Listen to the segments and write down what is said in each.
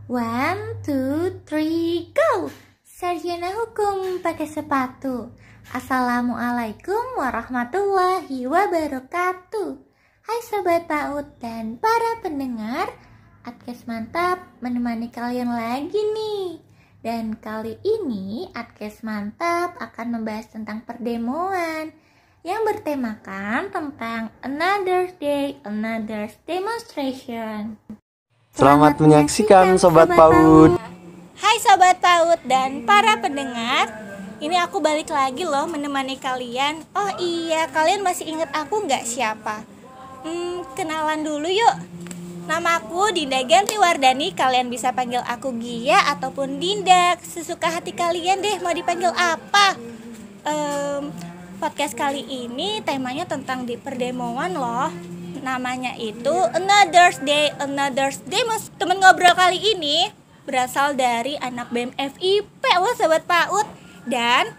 One, two, three, go! Sarjana hukum pakai sepatu. Assalamualaikum warahmatullahi wabarakatuh. Hai Sobat PAUD dan para pendengar, Adkes Mantap menemani kalian lagi nih. Dan kali ini Adkes Mantap akan membahas tentang perdemoan yang bertemakan tentang Another Day, Another Demonstration. Selamat menyaksikan Sobat PAUD. Hai Sobat PAUD dan para pendengar, ini aku balik lagi loh menemani kalian. Oh iya, kalian masih ingat aku nggak siapa? Kenalan dulu yuk. Nama aku Dinda Gantri Wardani. Kalian bisa panggil aku Gia ataupun Dinda, sesuka hati kalian deh mau dipanggil apa. Podcast kali ini temanya tentang di perdemoan loh. Namanya itu Another Day, Another Demos. Temen ngobrol kali ini berasal dari anak BEM FIP loh Sobat PAUD. Dan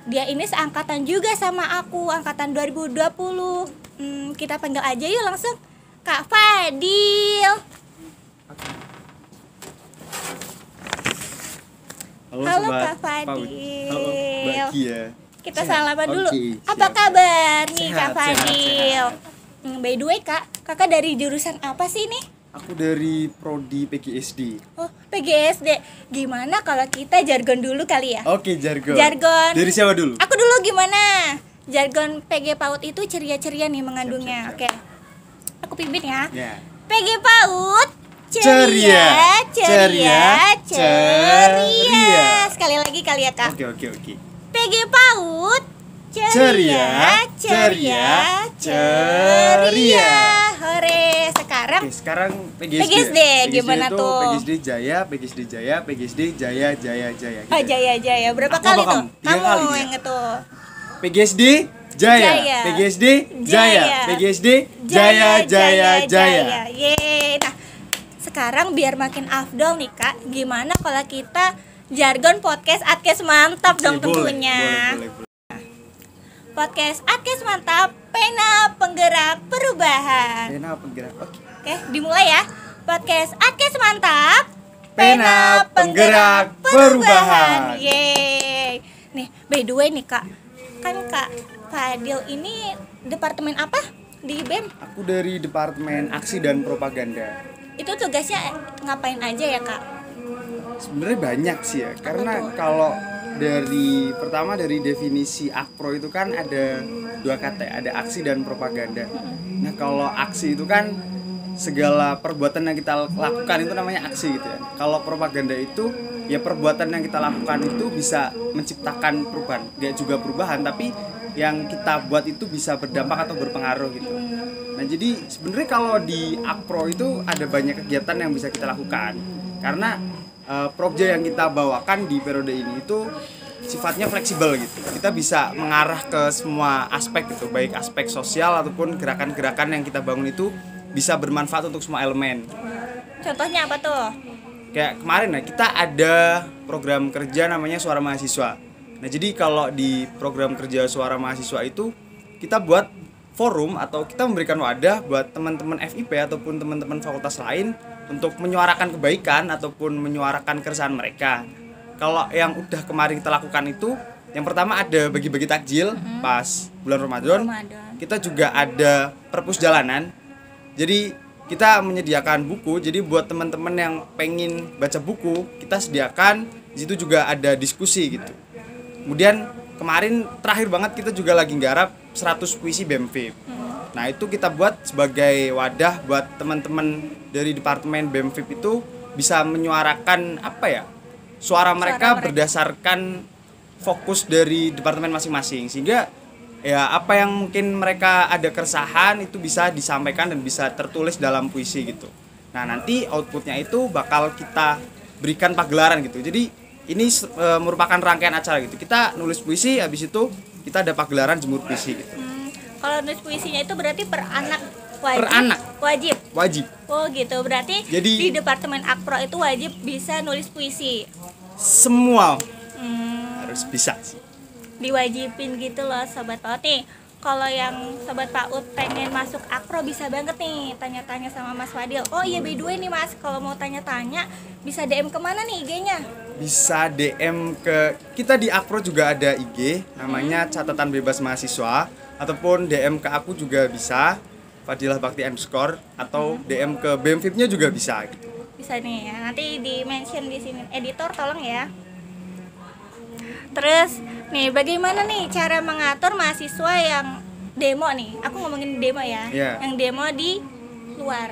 dia ini seangkatan juga sama aku, angkatan 2020. Kita panggil aja yuk langsung Kak Fadil. Halo Kak Fadil. Halo Mbak Gia. Kita salaman dulu. Apa kabar nih Kak Fadil? By the way Kak, kakak dari jurusan apa sih nih? Aku dari Prodi PGSD. Oh, PGSD. Gimana kalau kita jargon dulu kali ya? Oke, jargon. Jargon. Dari siapa dulu? Aku dulu gimana? Jargon PG PAUD itu ceria-ceria nih mengandungnya. Siap. Oke. Aku pimpin ya. Ya. PG PAUD Ceria. Sekali lagi kali ya Kak. Oke. PG PAUD Ceria. Hore. Sekarang Oke, sekarang PGSD. PGSD gimana itu tuh? PGSD Jaya, PGSD Jaya. Gitu. Oh, Jaya. Berapa Aku kali apa tuh? kamu? 3 kali dia. yang itu. PGSD Jaya. PGSD Jaya. PGSD Jaya. Yeay. Nah, sekarang biar makin afdol nih Kak, gimana kalau kita jargon podcast Adkes Mantap dong tentunya. Boleh. Podcast Adkes Mantap, pena penggerak perubahan. Pena penggerak. Oke, dimulai ya. Podcast Adkes Mantap, Pena penggerak perubahan. Yeay. Nih, by the way nih Kak, kan Kak Fadil ini departemen apa di BEM? Aku dari Departemen Aksi dan Propaganda. Itu tugasnya ngapain aja ya Kak? Sebenarnya banyak sih ya, karena kalau dari definisi akpro itu kan ada 2 kata, ada aksi dan propaganda. Nah, kalau aksi itu kan segala perbuatan yang kita lakukan itu namanya aksi gitu ya. Kalau propaganda itu ya perbuatan yang kita lakukan itu bisa menciptakan perubahan, gak juga perubahan, tapi yang kita buat itu bisa berdampak atau berpengaruh gitu. Nah, jadi sebenarnya kalau di akpro itu ada banyak kegiatan yang bisa kita lakukan, karena proja yang kita bawakan di periode ini itu sifatnya fleksibel gitu. Kita bisa mengarah ke semua aspek gitu, baik aspek sosial ataupun gerakan-gerakan yang kita bangun itu bisa bermanfaat untuk semua elemen. Contohnya apa tuh? Kayak kemarin kita ada program kerja namanya Suara Mahasiswa. Nah, jadi kalau di program kerja Suara Mahasiswa itu kita buat forum atau kita memberikan wadah buat teman-teman FIP ataupun teman-teman fakultas lain untuk menyuarakan kebaikan ataupun menyuarakan keresahan mereka. Kalau yang udah kemarin kita lakukan itu, yang pertama ada bagi-bagi takjil pas bulan Ramadan. Kita juga ada perpus jalanan. Jadi kita menyediakan buku. Jadi buat teman-teman yang pengen baca buku, kita sediakan. Di situ juga ada diskusi gitu. Kemudian kemarin terakhir banget kita juga lagi nggarap 100 puisi BEMFIP. Nah, itu kita buat sebagai wadah buat teman-teman dari Departemen BEMFIP itu bisa menyuarakan suara mereka berdasarkan fokus dari departemen masing-masing, sehingga ya apa yang mungkin mereka ada keresahan itu bisa disampaikan dan bisa tertulis dalam puisi gitu. Nah, nanti outputnya itu bakal kita berikan pagelaran gitu. Jadi ini merupakan rangkaian acara gitu. Kita nulis puisi, habis itu kita ada pagelaran jemur puisi gitu. Kalau nulis puisinya itu berarti per anak wajib. Oh gitu, berarti jadi, di Departemen Akpro itu wajib bisa nulis puisi. Semua harus bisa sih. Diwajibin gitu loh Sobat PAUD nih. kalau yang Sobat PAUD pengen masuk Akpro bisa banget nih tanya-tanya sama Mas Fadil. Oh iya, by the way nih Mas, kalau mau tanya-tanya bisa DM kemana nih IG-nya? Bisa DM ke kita di Akpro, juga ada IG namanya Catatan Bebas Mahasiswa, ataupun DM ke aku juga bisa, Fadilah Bakti _ atau DM ke BEMFIP-nya juga bisa gitu. Bisa nih ya, nanti di mention di sini. Editor tolong ya. Terus nih, bagaimana nih cara mengatur mahasiswa yang demo nih? Aku ngomongin demo ya. Yeah. Yang demo di luar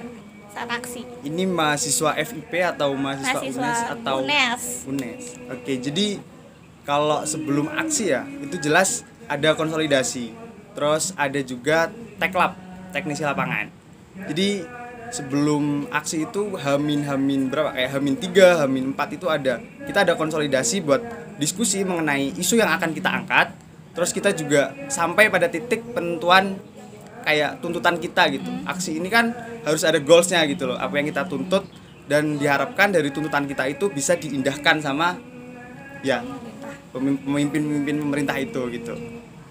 saat aksi. Ini mahasiswa FIP atau mahasiswa UNES atau UNES. Oke, jadi kalau sebelum aksi ya, itu jelas ada konsolidasi. Terus ada juga teklab, teknisi lapangan. Jadi sebelum aksi itu hamin berapa? Kayak hamin 3, hamin 4 itu kita ada konsolidasi buat diskusi mengenai isu yang akan kita angkat. Terus kita juga sampai pada titik penentuan kayak tuntutan kita gitu. Aksi ini kan harus ada goalsnya gitu loh, apa yang kita tuntut, dan diharapkan dari tuntutan kita itu bisa diindahkan sama ya pemimpin pemerintah itu gitu.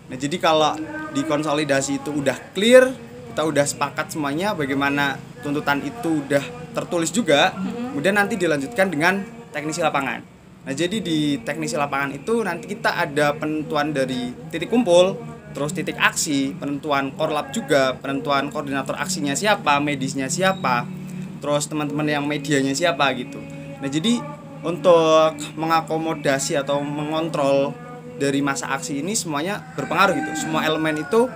Nah, jadi kalau di konsolidasi itu udah clear, kita udah sepakat semuanya bagaimana tuntutan itu udah tertulis juga, kemudian nanti dilanjutkan dengan teknisi lapangan. Nah, jadi di teknisi lapangan itu nanti kita ada penentuan dari titik kumpul, terus titik aksi, penentuan korlap juga, penentuan koordinator aksinya siapa, medisnya siapa, terus teman-teman yang medianya siapa gitu. Nah, jadi untuk mengakomodasi atau mengontrol dari masa aksi ini semuanya berpengaruh gitu. Semua elemen itu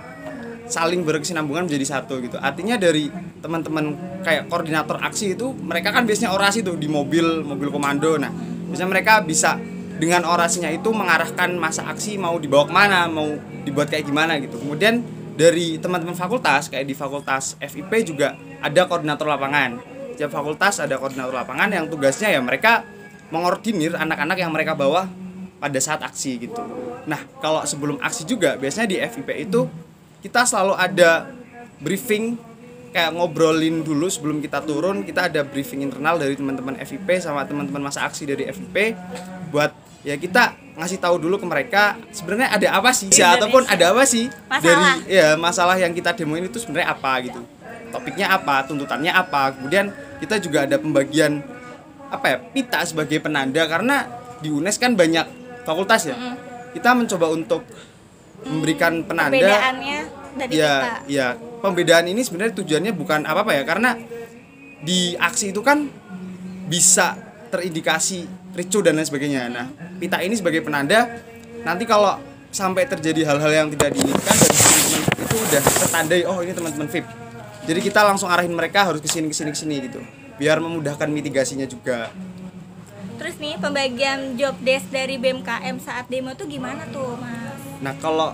saling berkesinambungan menjadi satu gitu. Artinya dari teman-teman kayak koordinator aksi itu, mereka kan biasanya orasi tuh di mobil komando. Nah, biasanya mereka bisa dengan orasinya itu mengarahkan masa aksi mau dibawa kemana, mau dibuat kayak gimana gitu. Kemudian dari teman-teman fakultas, kayak di fakultas FIP juga ada koordinator lapangan. Setiap fakultas ada koordinator lapangan yang tugasnya ya mereka mengordinir anak-anak yang mereka bawa pada saat aksi gitu. Nah, kalau sebelum aksi juga biasanya di FIP itu kita selalu ada briefing, kayak ngobrolin dulu sebelum kita turun. Kita ada briefing internal dari teman-teman FIP sama teman-teman masa aksi dari FIP buat ya kita ngasih tahu dulu ke mereka sebenarnya ada apa sih ya, ataupun ada apa sih masalah. dari ya masalah yang kita demoin itu sebenarnya apa gitu, topiknya apa, tuntutannya apa. Kemudian kita juga ada pembagian apa ya, pita sebagai penanda, karena di UNES kan banyak fakultas ya. Kita mencoba untuk memberikan penanda perbedaannya dari kita. Ya, pembedaan ini sebenarnya tujuannya bukan apa-apa ya, karena di aksi itu kan bisa terindikasi ricu dan lain sebagainya. Nah, pita ini sebagai penanda, nanti kalau sampai terjadi hal-hal yang tidak diinginkan dari teman-teman itu udah tertandai, oh ini teman-teman VIP. Jadi kita langsung arahin mereka harus kesini gitu, biar memudahkan mitigasinya juga. Terus nih, pembagian job desk dari BMKM saat demo tuh gimana tuh, Mas? Nah, kalau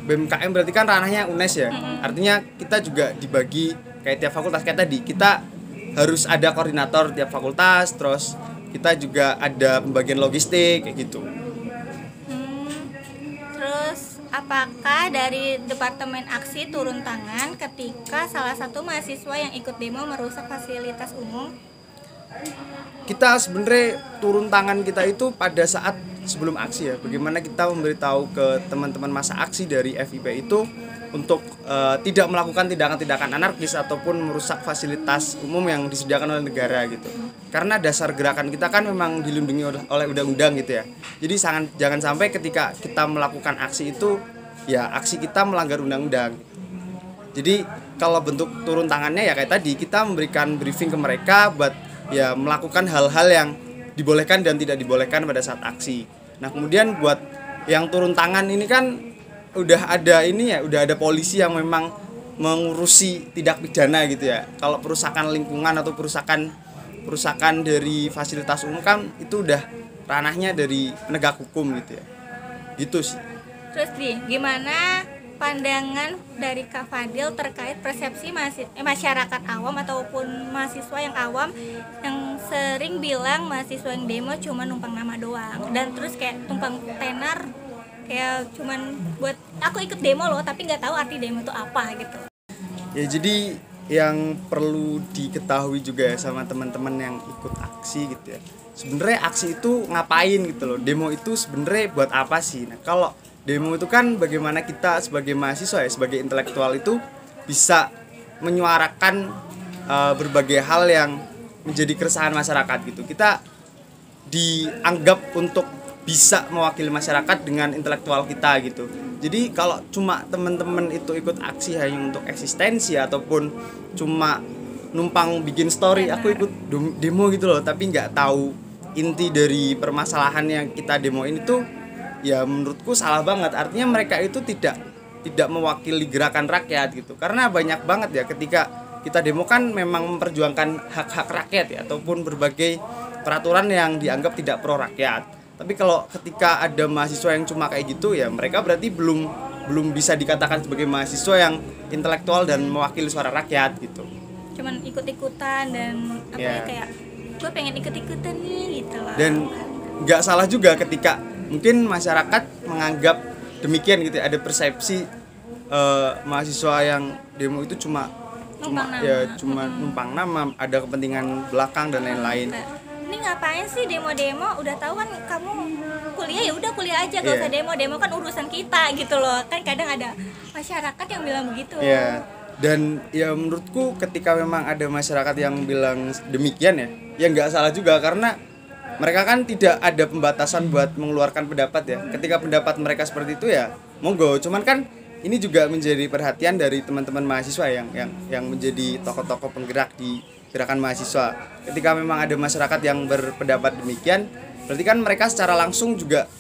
BMKM berarti kan ranahnya UNES ya. Artinya kita juga dibagi kayak tiap fakultas. Kayak tadi kita harus ada koordinator tiap fakultas, terus kita juga ada pembagian logistik kayak gitu. Terus apakah dari Departemen Aksi turun tangan ketika salah satu mahasiswa yang ikut demo merusak fasilitas umum? Kita sebenarnya turun tangan kita itu pada saat sebelum aksi ya. Bagaimana kita memberitahu ke teman-teman masa aksi dari FIP itu untuk tidak melakukan tindakan-tindakan anarkis ataupun merusak fasilitas umum yang disediakan oleh negara gitu. Karena dasar gerakan kita kan memang dilindungi oleh undang-undang gitu ya. Jadi jangan sampai ketika kita melakukan aksi itu ya aksi kita melanggar undang-undang. Jadi kalau bentuk turun tangannya ya kayak tadi, kita memberikan briefing ke mereka buat ya melakukan hal-hal yang dibolehkan dan tidak dibolehkan pada saat aksi. Nah, kemudian buat yang turun tangan ini kan udah ada polisi yang memang mengurusi tindak pidana gitu ya. Kalau perusakan lingkungan atau perusakan dari fasilitas umum kan itu udah ranahnya dari penegak hukum gitu ya. Gitu sih. Terus nih, gimana pandangan dari Kak Fadil terkait persepsi masyarakat awam ataupun mahasiswa yang awam yang sering bilang mahasiswa yang demo cuma numpang nama doang, dan terus kayak tumpang tenar, kayak cuman buat aku ikut demo loh tapi nggak tahu arti demo itu apa gitu. Ya, jadi yang perlu diketahui juga ya sama teman-teman yang ikut aksi gitu ya. Sebenarnya aksi itu ngapain gitu loh. Demo itu sebenarnya buat apa sih? Nah, kalau demo itu kan bagaimana kita sebagai mahasiswa ya, sebagai intelektual itu bisa menyuarakan berbagai hal yang menjadi keresahan masyarakat gitu. Kita dianggap untuk bisa mewakili masyarakat dengan intelektual kita gitu. Jadi kalau cuma teman-teman itu ikut aksi hanya untuk eksistensi ataupun cuma numpang bikin story, aku ikut demo gitu loh, tapi nggak tahu inti dari permasalahan yang kita demoin itu, ya menurutku salah banget. Artinya mereka itu tidak mewakili gerakan rakyat gitu. Karena banyak banget ya ketika kita demo kan memang memperjuangkan hak-hak rakyat ya, ataupun berbagai peraturan yang dianggap tidak pro rakyat. Tapi kalau ketika ada mahasiswa yang cuma kayak gitu, ya mereka berarti belum bisa dikatakan sebagai mahasiswa yang intelektual dan mewakili suara rakyat gitu. Cuman ikut-ikutan dan kayak gue pengen ikut-ikutan nih gitu loh. Dan nggak salah juga ketika mungkin masyarakat menganggap demikian gitu ya, ada persepsi mahasiswa yang demo itu cuma numpang nama, ada kepentingan belakang dan lain-lain. Ini ngapain sih demo-demo? Udah tahu kan kamu kuliah, ya udah kuliah aja, gak usah demo kan urusan kita gitu loh. Kan kadang ada masyarakat yang bilang begitu. Dan ya menurutku ketika memang ada masyarakat yang bilang demikian ya nggak salah juga, karena mereka kan tidak ada pembatasan buat mengeluarkan pendapat ya. Ketika pendapat mereka seperti itu ya monggo. Cuman kan ini juga menjadi perhatian dari teman-teman mahasiswa yang menjadi tokoh-tokoh penggerak di gerakan mahasiswa. Ketika memang ada masyarakat yang berpendapat demikian, berarti kan mereka secara langsung juga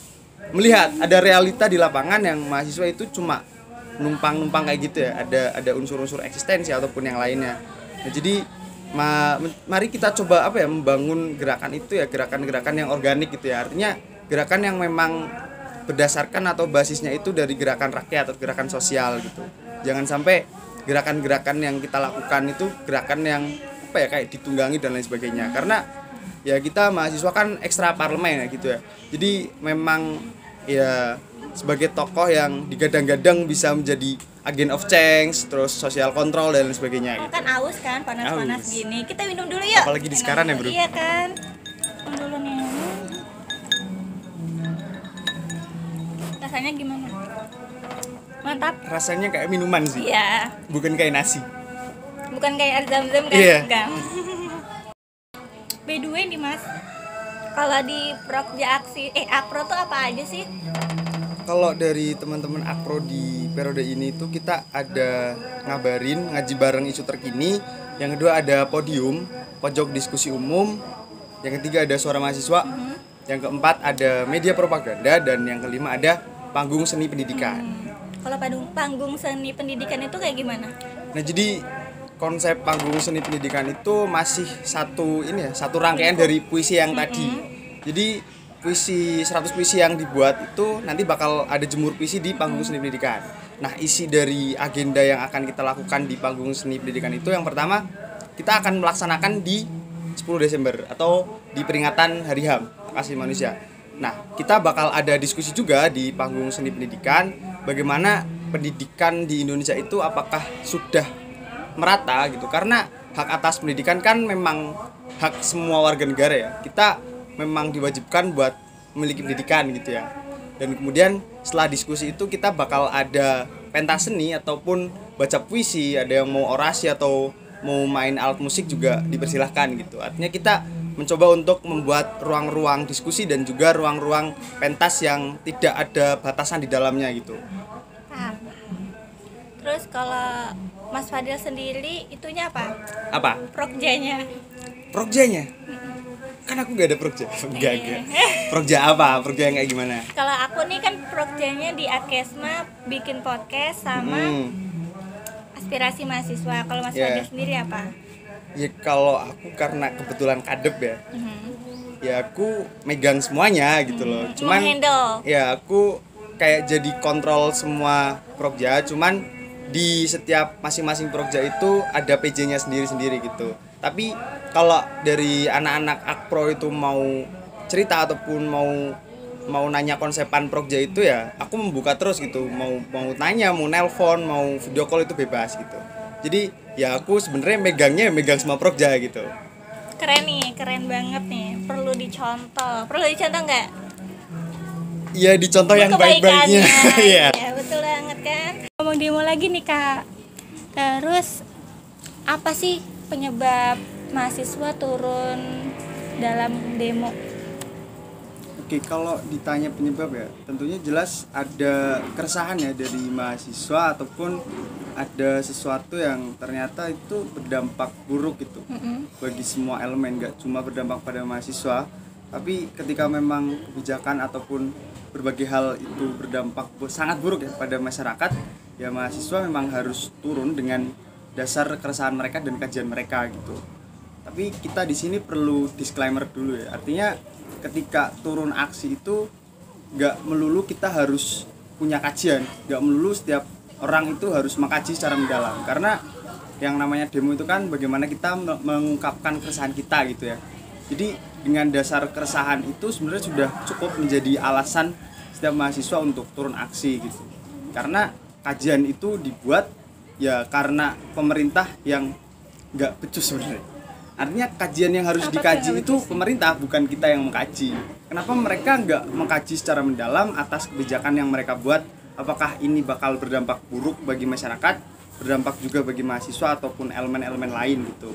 melihat ada realita di lapangan yang mahasiswa itu cuma numpang kayak gitu ya, ada unsur-unsur eksistensi ataupun yang lainnya. Nah, jadi mari kita coba membangun gerakan itu ya, gerakan-gerakan yang organik gitu ya. Artinya gerakan yang memang berdasarkan atau basisnya itu dari gerakan rakyat atau gerakan sosial gitu. Jangan sampai gerakan-gerakan yang kita lakukan itu gerakan yang kayak ditunggangi dan lain sebagainya. Karena ya kita mahasiswa kan ekstra parlemen ya gitu ya. Jadi memang ya sebagai tokoh yang digadang-gadang bisa menjadi agent of change, terus social control dan lain sebagainya gitu. Kan aus kan, panas-panas gini. Kita minum dulu yuk. Apalagi di sekarang ya, Bro. Iya kan. Minum dulu nih. Rasanya gimana? Mantap. Rasanya kayak minuman sih. Iya. Bukan kayak nasi. Bukan kayak air zam-zam kan? Iya. Enggak. By the way nih Mas, kalau di Prokja Akpro tuh apa aja sih? Kalau dari teman-teman Akpro di periode ini tuh kita ada ngabarin, ngaji bareng isu terkini. Yang kedua ada podium, pojok diskusi umum. Yang ketiga ada suara mahasiswa. Yang keempat ada media propaganda. Dan yang kelima ada panggung seni pendidikan. Kalau panggung seni pendidikan itu kayak gimana? Nah, jadi konsep panggung seni pendidikan itu masih satu rangkaian dari puisi yang tadi. Jadi 100 puisi yang dibuat itu nanti bakal ada jemur puisi di panggung seni pendidikan. Nah, isi dari agenda yang akan kita lakukan di panggung seni pendidikan itu yang pertama, kita akan melaksanakan di 10 Desember atau di peringatan Hari HAM, Hak Asasi Manusia. Nah, kita bakal ada diskusi juga di panggung seni pendidikan bagaimana pendidikan di Indonesia itu apakah sudah merata gitu. Karena hak atas pendidikan kan memang hak semua warga negara ya. Kita memang diwajibkan buat memiliki pendidikan gitu ya. Dan kemudian setelah diskusi itu kita bakal ada pentas seni ataupun baca puisi, ada yang mau orasi atau mau main alat musik juga dipersilahkan gitu. Artinya kita mencoba untuk membuat ruang-ruang diskusi dan juga ruang-ruang pentas yang tidak ada batasan di dalamnya gitu. Paham. Terus kalau Mas Fadil sendiri itunya apa? Apa? Prokjanya. Prokjanya? Kan aku gak ada prokja. Enggak. Prokja apa? Prokja yang kayak gimana? Kalau aku nih kan prokjanya di Akesma bikin podcast sama aspirasi mahasiswa. Kalau Mas Fadil sendiri apa? Ya kalau aku karena kebetulan kadep ya. Ya aku megang semuanya gitu loh. Cuman ya aku kayak jadi kontrol semua prokja, cuman di setiap masing-masing prokja itu ada PJ-nya sendiri-sendiri gitu. Tapi kalau dari anak-anak Akpro itu mau cerita ataupun mau nanya konsepan prokja itu ya aku membuka terus gitu. Mau tanya, mau nelpon, mau video call itu bebas gitu. Jadi ya aku sebenarnya megang semua prokja gitu. Keren nih, keren banget nih. Perlu dicontoh nggak? ya dicontoh yang baik-baiknya. Iya. Ya, betul banget kan. Ngomong demo lagi nih Kak. Terus apa sih penyebab mahasiswa turun dalam demo? Oke, kalau ditanya penyebab ya, tentunya jelas ada keresahan ya dari mahasiswa ataupun ada sesuatu yang ternyata itu berdampak buruk gitu bagi semua elemen, nggak cuma berdampak pada mahasiswa, tapi ketika memang kebijakan ataupun berbagai hal itu berdampak sangat buruk ya pada masyarakat, ya mahasiswa memang harus turun dengan dasar keresahan mereka dan kajian mereka gitu. Tapi kita di sini perlu disclaimer dulu ya, artinya ketika turun aksi itu nggak melulu kita harus punya kajian, nggak melulu setiap orang itu harus mengkaji secara mendalam, karena yang namanya demo itu kan bagaimana kita mengungkapkan keresahan kita gitu ya. Jadi dengan dasar keresahan itu sebenarnya sudah cukup menjadi alasan setiap mahasiswa untuk turun aksi gitu, karena kajian itu dibuat ya karena pemerintah yang nggak becus sebenarnya. Artinya kajian yang harus dikaji itu pemerintah, bukan kita yang mengkaji. Kenapa mereka nggak mengkaji secara mendalam atas kebijakan yang mereka buat? Apakah ini bakal berdampak buruk bagi masyarakat, berdampak juga bagi mahasiswa ataupun elemen-elemen lain gitu.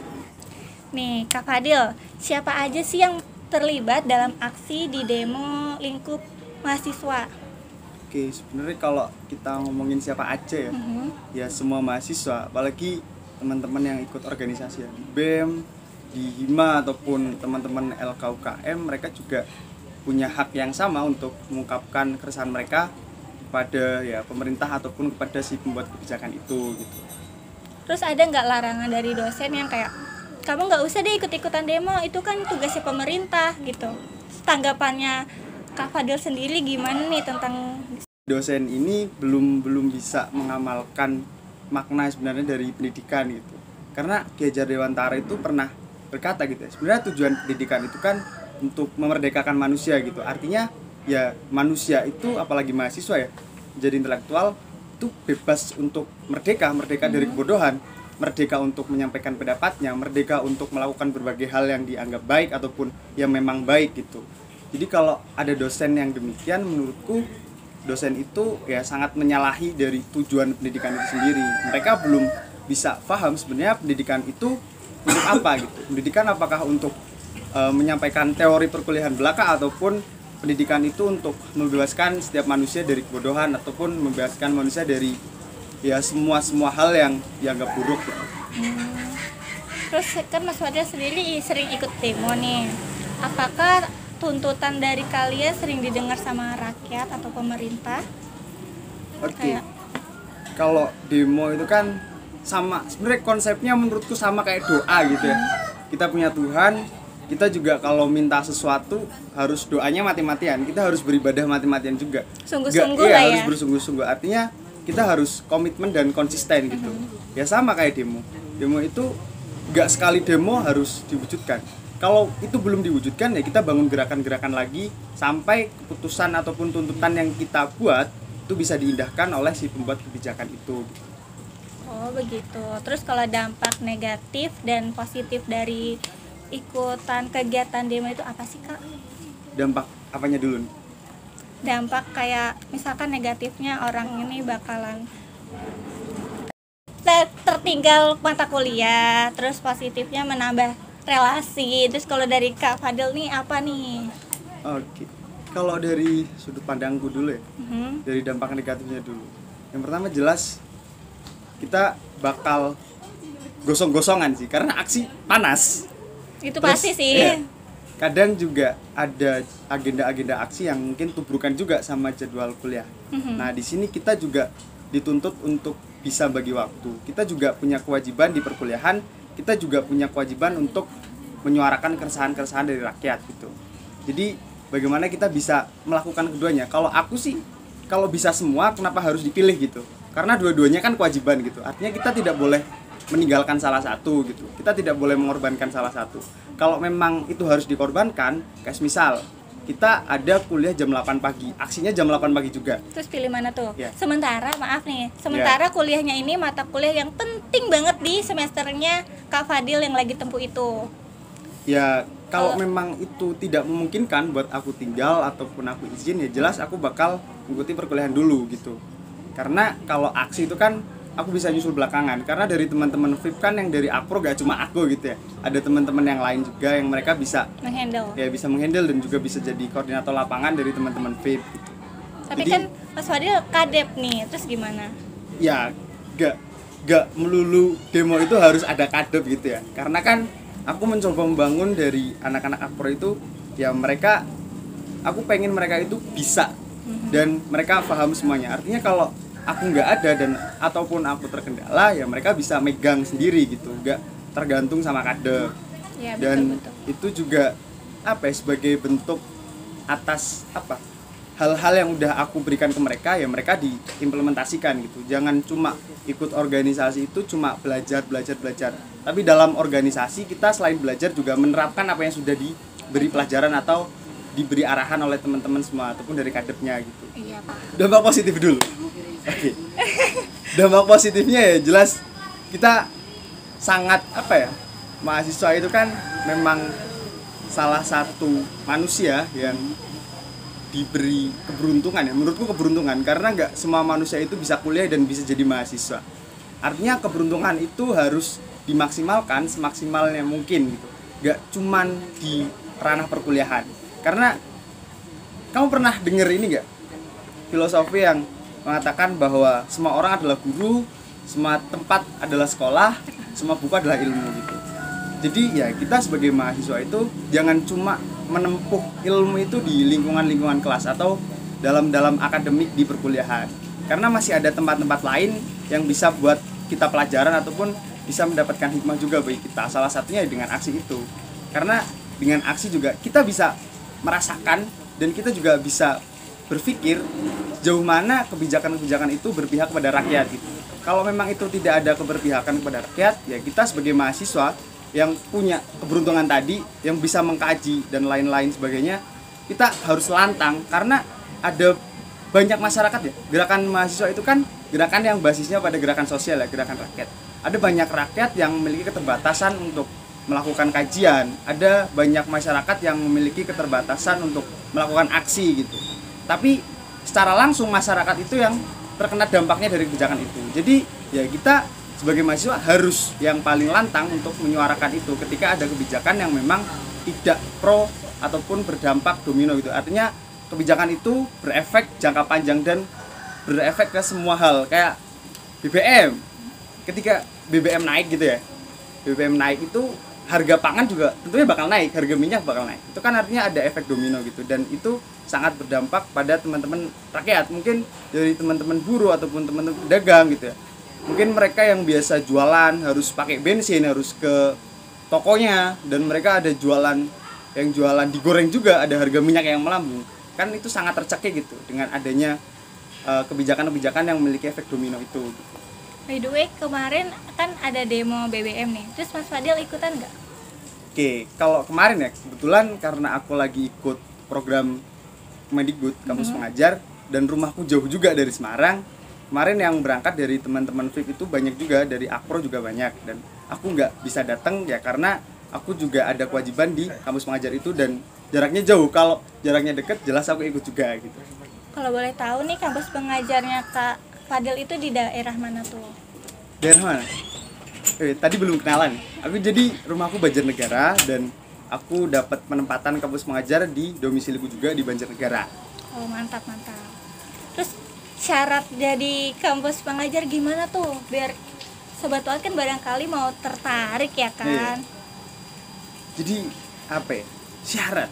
Nih Kak Fadil, siapa aja sih yang terlibat dalam aksi di demo lingkup mahasiswa? Oke, sebenarnya kalau kita ngomongin siapa aja ya, ya semua mahasiswa, apalagi teman-teman yang ikut organisasi ya, di BEM, di HIMA ataupun teman-teman LKUKM, mereka juga punya hak yang sama untuk mengungkapkan keresahan mereka kepada ya pemerintah ataupun kepada si pembuat kebijakan itu gitu. Terus ada nggak larangan dari dosen yang kayak kamu nggak usah deh ikut-ikutan demo, itu kan tugasnya pemerintah gitu? Tanggapannya Kak Fadil sendiri gimana nih tentang dosen ini belum bisa mengamalkan makna sebenarnya dari pendidikan gitu. Karena Ki Hajar Dewantara itu pernah berkata gitu ya, sebenarnya tujuan pendidikan itu kan untuk memerdekakan manusia gitu. Artinya ya manusia itu apalagi mahasiswa ya, jadi intelektual itu bebas untuk merdeka dari kebodohan, merdeka untuk menyampaikan pendapatnya, merdeka untuk melakukan berbagai hal yang dianggap baik ataupun yang memang baik gitu. Jadi kalau ada dosen yang demikian, menurutku dosen itu ya sangat menyalahi dari tujuan pendidikan itu sendiri. Mereka belum bisa paham sebenarnya pendidikan itu untuk apa gitu. Pendidikan apakah untuk menyampaikan teori perkuliahan belaka, ataupun pendidikan itu untuk membebaskan setiap manusia dari kebodohan ataupun membebaskan manusia dari ya semua hal yang dianggap buruk gitu. Terus kan Mas Fadil sendiri sering ikut demo nih. Apakah tuntutan dari kalian sering didengar sama rakyat atau pemerintah? Oke. Kalau demo itu kan sama, sebenarnya konsepnya menurutku sama kayak doa gitu ya. Kita punya Tuhan, kita juga kalau minta sesuatu harus doanya mati-matian, kita harus beribadah mati-matian juga. Sungguh-sungguh lah ya. Harus bersungguh-sungguh. Artinya kita harus komitmen dan konsisten gitu. Ya sama kayak demo. Demo itu gak sekali demo harus diwujudkan. Kalau itu belum diwujudkan ya kita bangun gerakan-gerakan lagi sampai keputusan ataupun tuntutan yang kita buat itu bisa diindahkan oleh si pembuat kebijakan itu. Oh begitu. Terus kalau dampak negatif dan positif dari ikutan kegiatan demo itu apa sih Kak? Dampak apanya dulu? Dampak kayak misalkan negatifnya orang ini bakalan tertinggal mata kuliah, terus positifnya menambah relasi. Terus kalau dari Kak Fadil nih apa nih? Oke. Kalau dari sudut pandangku dulu ya, dari dampak negatifnya dulu. Yang pertama jelas kita bakal gosong-gosongan sih, karena aksi panas. Itu Terus, pasti sih. Ya, kadang juga ada agenda-agenda aksi yang mungkin tubrukan juga sama jadwal kuliah. Nah di sini kita juga dituntut untuk bisa bagi waktu. Kita juga punya kewajiban di perkuliahan. Kita juga punya kewajiban untuk menyuarakan keresahan-keresahan dari rakyat gitu. Jadi bagaimana kita bisa melakukan keduanya? Kalau aku sih, kalau bisa semua, kenapa harus dipilih gitu? Karena dua-duanya kan kewajiban gitu. Artinya kita tidak boleh meninggalkan salah satu gitu. Kita tidak boleh mengorbankan salah satu. Kalau memang itu harus dikorbankan, kayak misal kita ada kuliah jam 8 pagi, aksinya jam 8 pagi juga. Terus pilih mana tuh? Yeah. Sementara kuliahnya ini mata kuliah yang penting banget di semesternya Kak Fadil yang lagi tempuh itu. Ya kalau memang itu tidak memungkinkan buat aku tinggal ataupun aku izin, ya jelas aku bakal mengikuti perkuliahan dulu gitu. Karena kalau aksi itu kan aku bisa nyusul belakangan, karena dari teman-teman VIP kan yang dari Akpro gak cuma aku gitu ya, ada teman-teman yang lain juga yang mereka bisa menghandle dan juga bisa jadi koordinator lapangan dari teman-teman VIP gitu. Tapi Jadi, kan Mas Fadil kadep nih, terus gimana? ya gak melulu demo itu harus ada kadep gitu ya, karena kan aku mencoba membangun dari anak-anak Akpro itu ya aku pengen mereka itu bisa dan mereka paham semuanya. Artinya kalau aku nggak ada dan ataupun aku terkendala, ya mereka bisa megang sendiri gitu, nggak tergantung sama kadep. Ya, Dan betul. itu juga sebagai bentuk atas hal-hal yang udah aku berikan ke mereka, ya mereka diimplementasikan gitu. Jangan cuma ikut organisasi itu cuma belajar, tapi dalam organisasi kita selain belajar juga menerapkan apa yang sudah diberi pelajaran atau diberi arahan oleh teman-teman semua ataupun dari kadepnya gitu. Iya, Pak. Dampak positif dulu. Oke. Dampak positifnya ya jelas kita sangat mahasiswa itu kan memang salah satu manusia yang diberi keberuntungan ya, menurutku keberuntungan, karena nggak semua manusia itu bisa kuliah dan bisa jadi mahasiswa. Artinya keberuntungan itu harus dimaksimalkan semaksimalnya mungkin gitu, nggak cuman di ranah perkuliahan. Karena kamu pernah denger ini nggak, filosofi yang mengatakan bahwa semua orang adalah guru, semua tempat adalah sekolah, semua buku adalah ilmu gitu. Jadi ya kita sebagai mahasiswa itu jangan cuma menempuh ilmu itu di lingkungan kelas atau dalam akademik di perkuliahan, karena masih ada tempat-tempat lain yang bisa buat kita pelajaran ataupun bisa mendapatkan hikmah juga bagi kita. Salah satunya dengan aksi itu, karena dengan aksi juga kita bisa merasakan dan kita juga bisa berpikir sejauh mana kebijakan-kebijakan itu berpihak kepada rakyat gitu. Kalau memang itu tidak ada keberpihakan kepada rakyat, ya kita sebagai mahasiswa yang punya keberuntungan tadi, yang bisa mengkaji dan lain-lain sebagainya, kita harus lantang. Karena ada banyak masyarakat ya, gerakan mahasiswa itu kan gerakan yang basisnya pada gerakan sosial ya, gerakan rakyat. Ada banyak rakyat yang memiliki keterbatasan untuk melakukan kajian, ada banyak masyarakat yang memiliki keterbatasan untuk melakukan aksi gitu. Tapi secara langsung masyarakat itu yang terkena dampaknya dari kebijakan itu. Jadi ya kita sebagai mahasiswa harus yang paling lantang untuk menyuarakan itu ketika ada kebijakan yang memang tidak pro ataupun berdampak domino gitu. Artinya kebijakan itu berefek jangka panjang dan berefek ke semua hal, kayak BBM. Ketika BBM naik gitu ya, BBM naik itu harga pangan juga tentunya bakal naik, harga minyak bakal naik. Itu kan artinya ada efek domino gitu, dan itu sangat berdampak pada teman-teman rakyat, mungkin dari teman-teman buruh ataupun teman-teman pedagang gitu ya. Mungkin mereka yang biasa jualan harus pakai bensin, harus ke tokonya, dan mereka ada yang jualan digoreng juga, ada harga minyak yang melambung. Kan itu sangat tercekik gitu dengan adanya kebijakan-kebijakan yang memiliki efek domino itu gitu. By the way, kemarin kan ada demo BBM nih. Terus Mas Fadil ikutan nggak? Oke, kalau kemarin ya kebetulan karena aku lagi ikut program Kemendikbud, kampus pengajar, dan rumahku jauh juga dari Semarang. Kemarin yang berangkat dari teman-teman VIP itu banyak juga, dari Akpro juga banyak, dan aku nggak bisa datang ya karena aku juga ada kewajiban di kampus pengajar itu dan jaraknya jauh. Kalau jaraknya deket jelas aku ikut juga gitu. Kalau boleh tahu nih, kampus pengajarnya Kak Fadil itu di daerah mana tuh? Daerah mana? Tadi belum kenalan. Aku jadi rumahku Banjarnegara dan aku dapat penempatan kampus pengajar di domisiliku juga di Banjarnegara. Oh, mantap. Terus syarat jadi kampus pengajar gimana tuh? Biar Sobat UAD kan barangkali mau tertarik ya kan? Iya. Jadi apa ya? Syarat.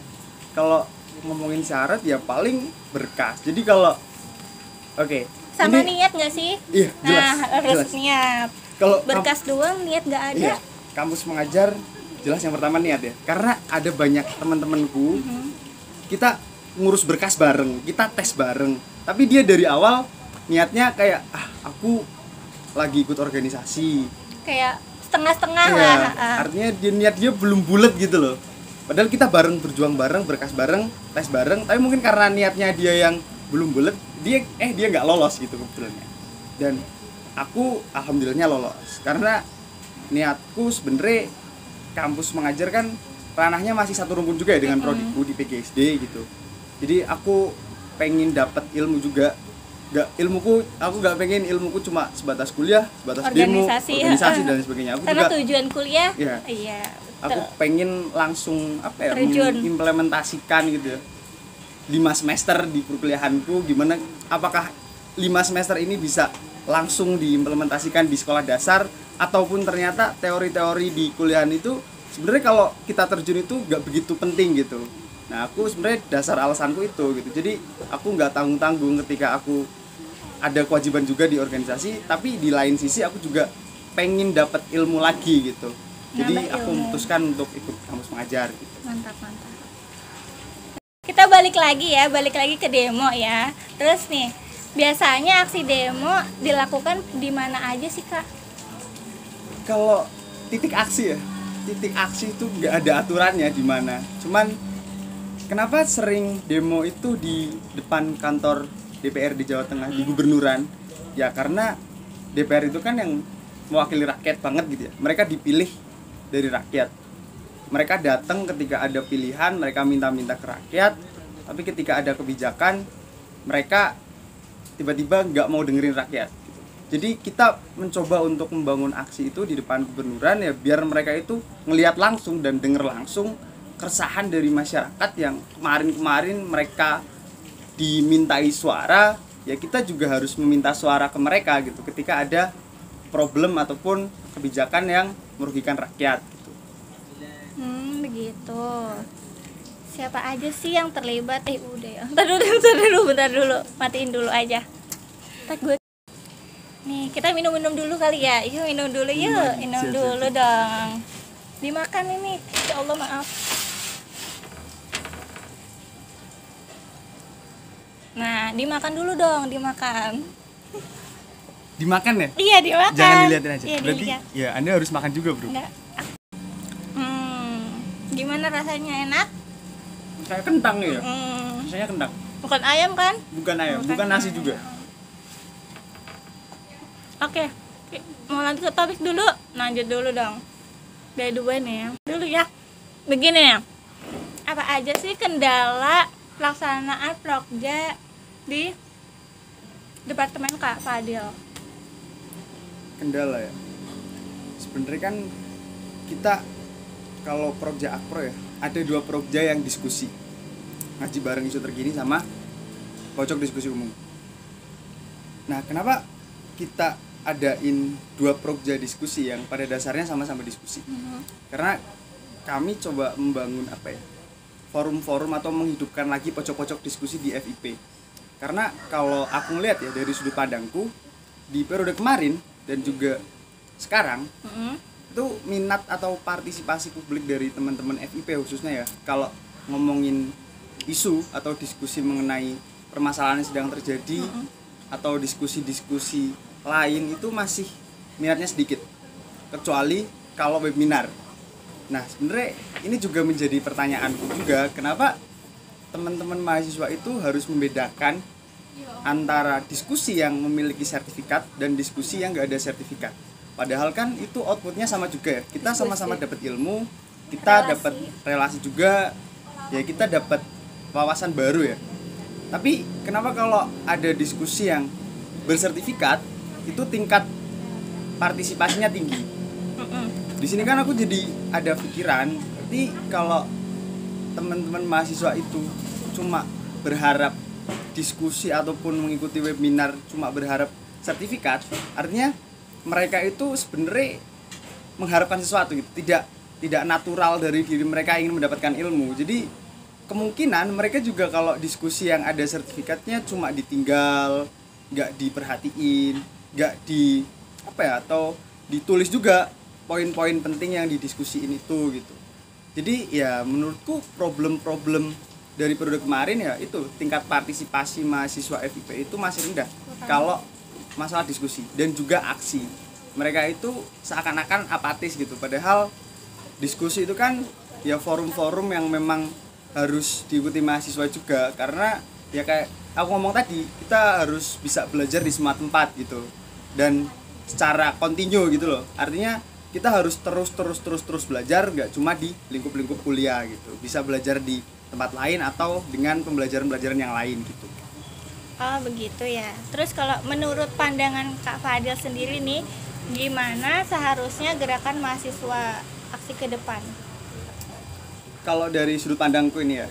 Kalau ngomongin syarat ya paling berkas. Jadi kalau sama niat nggak sih? Iya, jelas. Nah, harus jelas. niat. Kalau Berkas doang, niat nggak ada. Iya, kampus mengajar jelas yang pertama niat ya. Karena ada banyak teman-temanku, kita ngurus berkas bareng, kita tes bareng. Tapi dia dari awal niatnya kayak aku lagi ikut organisasi. Kayak setengah-setengah Iya, lah. artinya dia belum bulat gitu loh. Padahal kita bareng, berjuang bareng, berkas bareng, tes bareng. Tapi mungkin karena niatnya dia yang belum bulat, dia nggak lolos gitu kebetulan. Dan aku alhamdulillahnya lolos karena niatku sebenarnya kampus mengajar kan ranahnya masih satu rumpun juga ya dengan prodikku di PGSD gitu. Jadi aku pengen dapat ilmu juga. Aku nggak pengen ilmuku cuma sebatas kuliah, sebatas demo, organisasi dan sebagainya. Aku karena juga tujuan kuliah. ya, Iya. aku pengen langsung Terjun. mengimplementasikan gitu ya. 5 semester di perkuliahanku gimana, apakah 5 semester ini bisa langsung diimplementasikan di sekolah dasar ataupun ternyata teori-teori di kuliahan itu sebenarnya kalau kita terjun itu nggak begitu penting gitu. Nah aku sebenarnya dasar alasanku itu gitu. Jadi aku nggak tanggung-tanggung ketika aku ada kewajiban juga di organisasi, tapi di lain sisi aku juga pengen dapat ilmu lagi gitu. Jadi Nambah aku ilmu. memutuskan untuk ikut kampus mengajar gitu. Mantap. Kita balik lagi ke demo ya. Terus nih, biasanya aksi demo dilakukan di mana aja sih, Kak? Kalau titik aksi itu nggak ada aturannya di mana. Cuman kenapa sering demo itu di depan kantor DPR di Jawa Tengah, di gubernuran? Ya karena DPR itu kan yang mewakili rakyat banget gitu ya. Mereka dipilih dari rakyat. Mereka datang ketika ada pilihan, mereka minta-minta ke rakyat. Tapi ketika ada kebijakan, mereka tiba-tiba nggak mau dengerin rakyat gitu. Jadi kita mencoba untuk membangun aksi itu di depan gubernuran ya, biar mereka itu ngelihat langsung dan denger langsung keresahan dari masyarakat yang kemarin-kemarin mereka dimintai suara, ya kita juga harus meminta suara ke mereka gitu ketika ada problem ataupun kebijakan yang merugikan rakyat gitu. Begitu. Siapa aja sih yang terlibat? Udah ya. Bentar dulu. Matiin dulu aja. Nih, kita minum dulu kali ya. Yuk, minum dulu yuk. Minum dulu dong. Dimakan ini. Ya Allah, maaf. Nah, dimakan dulu dong, dimakan. Dimakan ya? Iya, dimakan. Jangan dilihatin aja. Iya, Berarti dilihat. ya Anda harus makan juga, Bro. Enggak. Gimana rasanya, enak? Kayak kentang ya? Rasanya kentang. Bukan ayam kan? Bukan ayam, bukan nasi juga. Oke. Mau lanjut ke topik dulu? Lanjut dulu dong. Dari dua nih ya. Dulu ya. Begini ya. Apa aja sih kendala pelaksanaan prokja di Departemen Kak Fadil? Kendala ya? Sebenarnya kan kita kalau Prokja Akpro ya, ada 2 Prokja yang diskusi, ngaji bareng isu terkini sama pojok diskusi umum. Nah kenapa kita adain 2 Prokja diskusi yang pada dasarnya sama-sama diskusi? Karena kami coba membangun forum-forum atau menghidupkan lagi pojok-pojok diskusi di FIP. Karena kalau aku ngeliat ya dari sudut pandangku, di periode kemarin dan juga sekarang itu minat atau partisipasi publik dari teman-teman FIP khususnya ya, kalau ngomongin isu atau diskusi mengenai permasalahan yang sedang terjadi atau diskusi-diskusi lain itu masih minatnya sedikit, kecuali kalau webinar. Nah sebenarnya ini juga menjadi pertanyaanku juga, kenapa teman-teman mahasiswa itu harus membedakan antara diskusi yang memiliki sertifikat dan diskusi yang nggak ada sertifikat. Padahal kan itu outputnya sama juga ya. Kita sama-sama dapat ilmu, kita dapat relasi juga, ya kita dapat wawasan baru ya. Tapi kenapa kalau ada diskusi yang bersertifikat itu tingkat partisipasinya tinggi? Di sini kan aku jadi ada pikiran, berarti kalau teman-teman mahasiswa itu cuma berharap diskusi ataupun mengikuti webinar cuma berharap sertifikat, artinya mereka itu sebenarnya mengharapkan sesuatu gitu, tidak natural dari diri mereka ingin mendapatkan ilmu. Jadi kemungkinan mereka juga kalau diskusi yang ada sertifikatnya cuma ditinggal, nggak diperhatiin, nggak atau ditulis juga poin-poin penting yang didiskusiin itu gitu. Jadi ya menurutku problem-problem dari periode kemarin ya itu tingkat partisipasi mahasiswa FIP itu masih rendah kalau masalah diskusi dan juga aksi. Mereka itu seakan-akan apatis gitu, padahal diskusi itu kan ya forum-forum yang memang harus diikuti mahasiswa juga, karena ya kayak aku ngomong tadi, kita harus bisa belajar di semua tempat gitu dan secara kontinu gitu loh. Artinya kita harus terus belajar, nggak cuma di lingkup kuliah gitu, bisa belajar di tempat lain atau dengan pembelajaran yang lain gitu. Oh begitu ya. Terus kalau menurut pandangan Kak Fadil sendiri nih, gimana seharusnya gerakan mahasiswa aksi ke depan? Kalau dari sudut pandangku ini ya,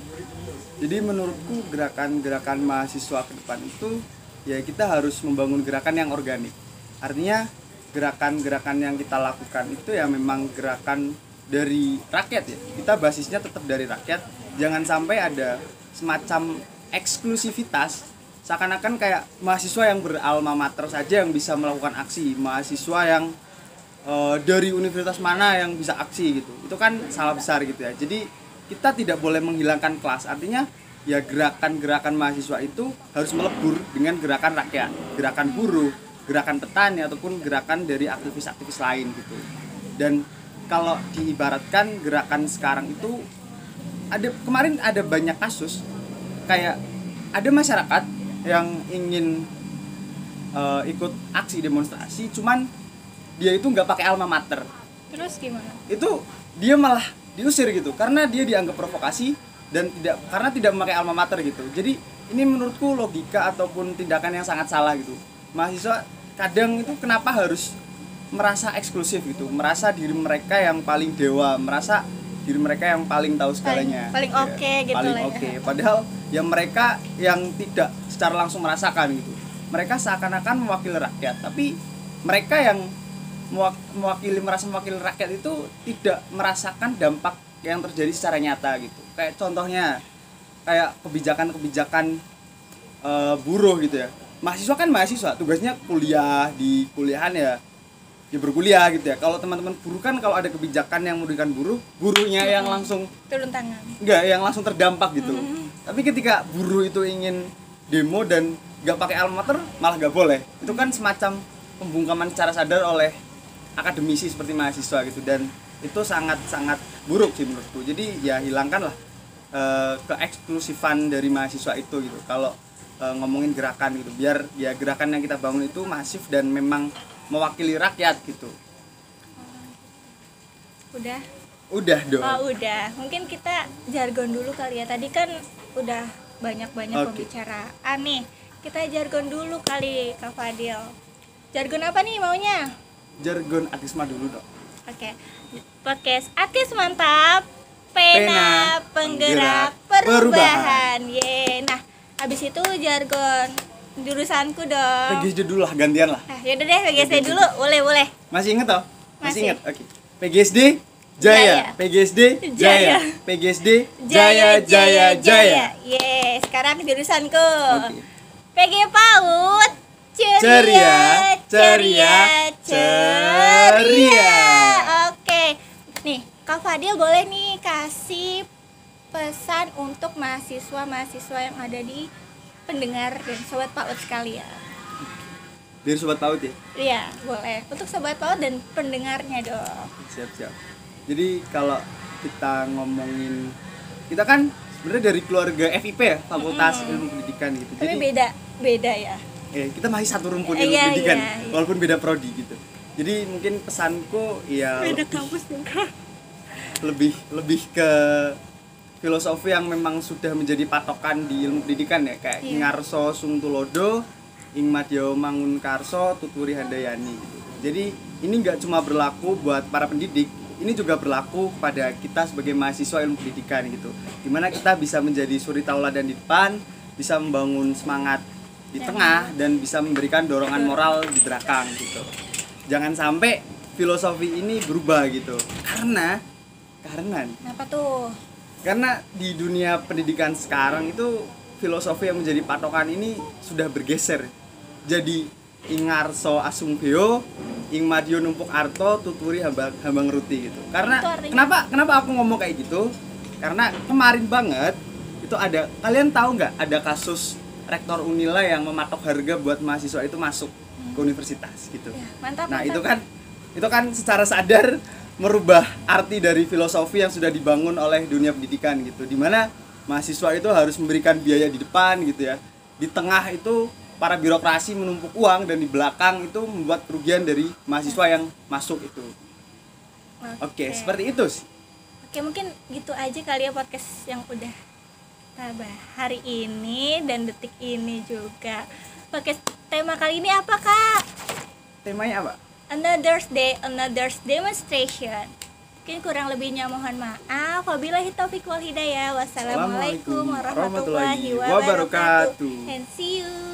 jadi menurutku gerakan mahasiswa ke depan itu ya kita harus membangun gerakan yang organik. Artinya gerakan-gerakan yang kita lakukan itu ya memang gerakan dari rakyat ya. Kita basisnya tetap dari rakyat. Jangan sampai ada semacam eksklusivitas, seakan-akan kayak mahasiswa yang beralma mater saja yang bisa melakukan aksi, mahasiswa yang dari universitas mana yang bisa aksi gitu. Itu kan salah besar gitu ya. Jadi kita tidak boleh menghilangkan kelas. Artinya ya gerakan-gerakan mahasiswa itu harus melebur dengan gerakan rakyat, gerakan buruh, gerakan petani ataupun gerakan dari aktivis-aktivis lain gitu. Dan kalau diibaratkan gerakan sekarang itu kemarin ada banyak kasus kayak ada masyarakat yang ingin ikut aksi demonstrasi, cuman dia itu nggak pakai alma mater. Terus gimana? Itu dia malah diusir gitu karena dia dianggap provokasi dan tidak memakai alma mater gitu. Jadi ini menurutku logika ataupun tindakan yang sangat salah gitu. Mahasiswa kadang itu kenapa harus merasa eksklusif gitu, merasa diri mereka yang paling dewa, merasa diri mereka yang paling tahu segalanya, paling oke gitu paling lah ya. oke. Padahal ya mereka yang tidak secara langsung merasakan gitu, mereka seakan-akan mewakili rakyat, tapi mereka yang merasa mewakili rakyat itu tidak merasakan dampak yang terjadi secara nyata gitu. Kayak contohnya kayak kebijakan buruh gitu ya. Mahasiswa kan mahasiswa, tugasnya kuliah, di kuliahan ya berkuliah gitu ya. Kalau teman-teman buruh kan kalau ada kebijakan yang merugikan buruhnya yang langsung turun tangan. Enggak, yang langsung terdampak gitu. Tapi ketika buruh itu ingin demo dan nggak pakai alma mater malah nggak boleh. Itu kan semacam pembungkaman secara sadar oleh akademisi seperti mahasiswa gitu, dan itu sangat buruk sih menurutku. Jadi ya hilangkanlah keeksklusifan dari mahasiswa itu gitu. Kalau ngomongin gerakan gitu, biar ya gerakan yang kita bangun itu masif dan memang mewakili rakyat gitu. Udah dong. Oh udah, mungkin kita jargon dulu kali ya. Tadi kan udah banyak pembicaraan nih. Kita jargon dulu kali Kak Fadil. Jargon apa nih maunya? Jargon Atisma dulu dong. Oke. Podcast Atis Mantap, Pena Penggerak Perubahan. Ye. Nah, habis itu jargon jurusanku dong. PGSD dulu lah, gantian lah. Nah, yaudah deh PGSD dulu, boleh. Masih inget toh? Masih. Inget. Oke. PGSD Jaya. PGSD Jaya. PGSD Jaya. Ye, sekarang jurusanku. Oke. PG PAUD ceria. Oke. Nih, Kak Fadil boleh nih kasih pesan untuk mahasiswa yang ada di pendengar dan sobat PAUD sekalian. Dari sobat PAUD ya? Iya, boleh. Untuk sobat PAUD dan pendengarnya dong. Siap. Jadi kalau kita ngomongin, kita kan sebenarnya dari keluarga FIP ya, Fakultas Ilmu Pendidikan gitu. Tapi Jadi beda ya. kita masih satu rumpun ilmu pendidikan, walaupun beda prodi gitu. Jadi mungkin pesanku ya Beda kampus juga. lebih ke filosofi yang memang sudah menjadi patokan di ilmu pendidikan ya, kayak Ngarso Sung Tulodo, Ing Madya Mangun Karso, Tuturi Handayani gitu. Jadi ini nggak cuma berlaku buat para pendidik, ini juga berlaku pada kita sebagai mahasiswa ilmu pendidikan gitu. Dimana kita bisa menjadi suri tauladan di depan, bisa membangun semangat di tengah, dan bisa memberikan dorongan moral di belakang gitu. Jangan sampai filosofi ini berubah gitu. Karena Kenapa tuh? Karena di dunia pendidikan sekarang itu filosofi yang menjadi patokan ini sudah bergeser. Jadi Ingarso Asungkeo, Ing Madyo Numpuk Arto, Tuturi Hambang Ruti gitu. Karena kenapa aku ngomong kayak gitu? Karena kemarin banget itu ada, kalian tahu nggak ada kasus rektor Unila yang mematok harga buat mahasiswa itu masuk ke universitas gitu. Ya, mantap. Itu kan secara sadar merubah arti dari filosofi yang sudah dibangun oleh dunia pendidikan gitu, dimana mahasiswa itu harus memberikan biaya di depan gitu ya, di tengah itu para birokrasi menumpuk uang, dan di belakang itu membuat kerugian dari mahasiswa yang masuk itu. Oke, seperti itu sih. Oke, mungkin gitu aja kali ya podcast yang udah kita bahas hari ini dan detik ini juga. Podcast tema kali ini apa, Kak? Temanya apa? Another's demonstration. Mungkin kurang lebihnya mohon maaf. Wabillahi taufiq wal hidayah. Wassalamualaikum warahmatullahi wabarakatuh. And see you.